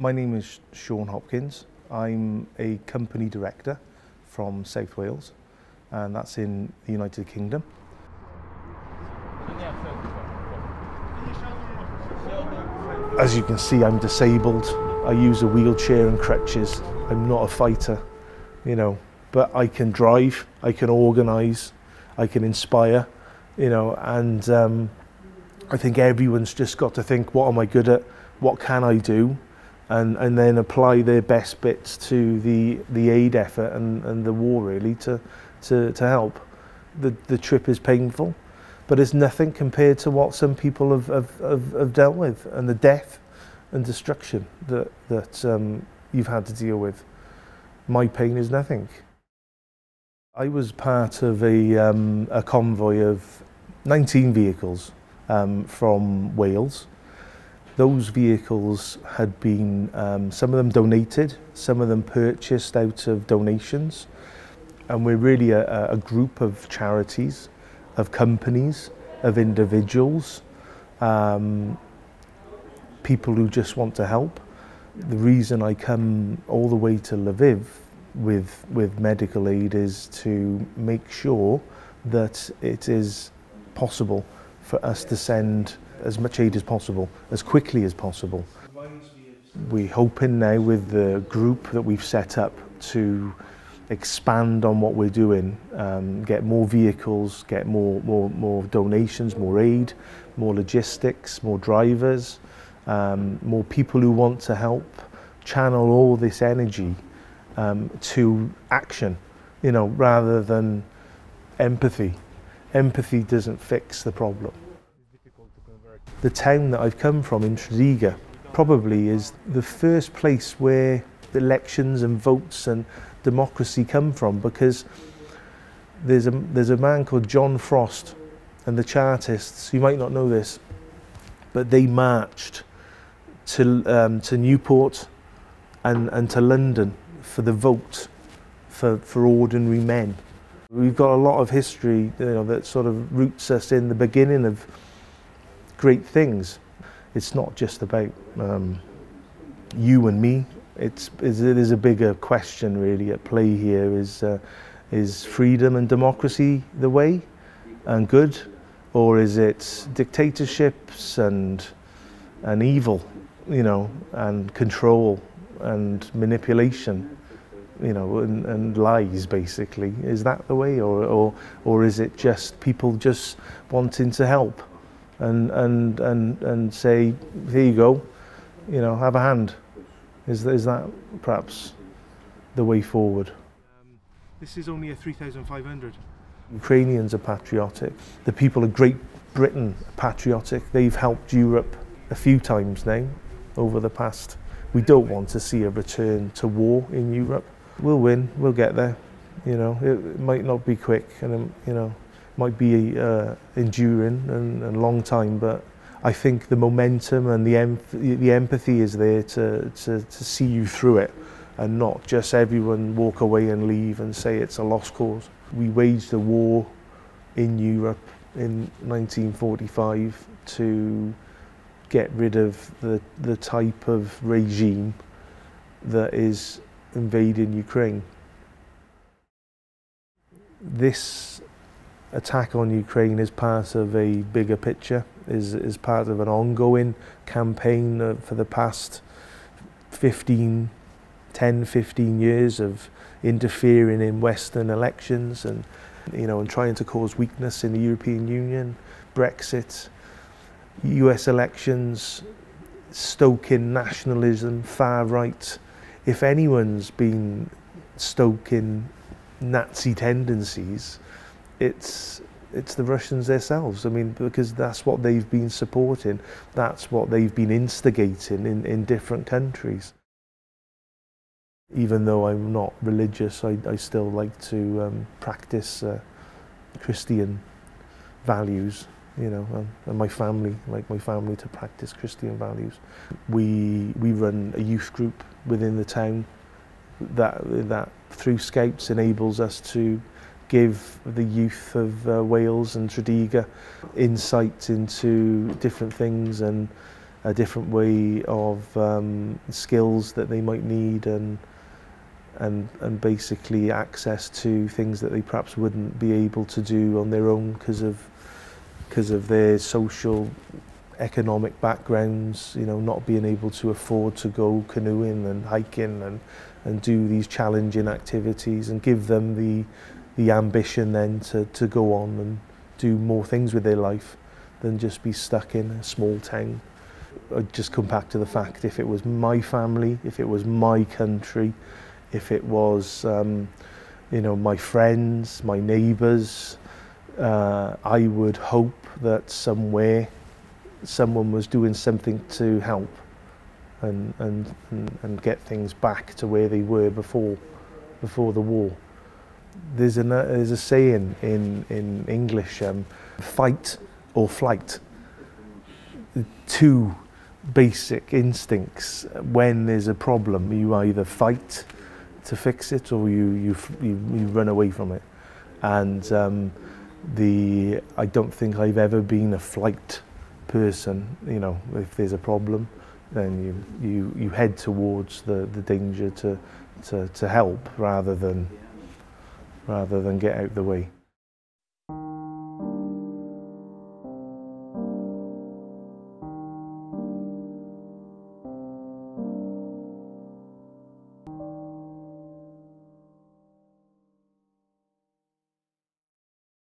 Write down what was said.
My name is Shon Hopkins. I'm a company director from South Wales, and that's in the United Kingdom. As you can see, I'm disabled. I use a wheelchair and crutches. I'm not a fighter, you know, but I can drive, I can organise, I can inspire, you know, and I think everyone's just got to think, what am I good at? What can I do? And then apply their best bits to the aid effort and the war, really, to help. The trip is painful, but it's nothing compared to what some people have dealt with, and the death and destruction that you've had to deal with. My pain is nothing. I was part of a convoy of 19 vehicles from Wales. Those vehicles had been, some of them donated, some of them purchased out of donations. And we're really a group of charities, of companies, of individuals, people who just want to help. The reason I come all the way to Lviv with medical aid is to make sure that it is possible for us to send as much aid as possible, as quickly as possible. We're hoping now with the group that we've set up to expand on what we're doing, get more vehicles, get more donations, more aid, more logistics, more drivers, more people who want to help, channel all this energy to action, you know, rather than empathy. Empathy doesn't fix the problem. The town that I've come from in Tredegar probably is the first place where elections and votes and democracy come from, because there's a man called John Frost and the Chartists. You might not know this, but they marched to Newport and to London for the vote for ordinary men. We've got a lot of history, you know, that sort of roots us in the beginning of great things. It's not just about you and me. It is a bigger question really at play here. Is freedom and democracy the way and good, or is it dictatorships and evil, you know, and control and manipulation, you know, and lies basically? Is that the way, or is it just people just wanting to help? And say, here you go, you know, have a hand. Is that perhaps the way forward? This is only a 3,500. Ukrainians are patriotic. The people of Great Britain are patriotic. They've helped Europe a few times now over the past. We don't want to see a return to war in Europe. We'll win, we'll get there. You know, it might not be quick, and you know, might be enduring and a long time, but I think the momentum and the empathy is there to see you through it, and not just everyone walk away and leave and say it's a lost cause. We waged a war in Europe in 1945 to get rid of the type of regime that is invading Ukraine. This attack on Ukraine is part of a bigger picture, is part of an ongoing campaign for the past 10, 15 years of interfering in Western elections and, you know, and trying to cause weakness in the European Union, Brexit, US elections, stoking nationalism, far right. If anyone's been stoking Nazi tendencies, it's the Russians themselves. I mean, because that's what they've been supporting, that's what they've been instigating in different countries. Even though I'm not religious, I still like to practice Christian values, you know, and my family, like my family, to practice Christian values. We run a youth group within the town that through Scouts enables us to give the youth of Wales and Tredegar insight into different things and a different way of skills that they might need, and basically access to things that they perhaps wouldn't be able to do on their own because of their social, economic backgrounds, you know, not being able to afford to go canoeing and hiking and do these challenging activities, and give them the ambition then to go on and do more things with their life than just be stuck in a small town. I'd just come back to the fact, if it was my family, if it was my country, if it was you know, my friends, my neighbours, I would hope that somewhere someone was doing something to help and get things back to where they were before the war. There's a saying in English, fight or flight. Two basic instincts when there's a problem. You either fight to fix it, or you run away from it. And I don't think I've ever been a flight person. You know, if there's a problem, then you head towards the danger to help rather than get out the way.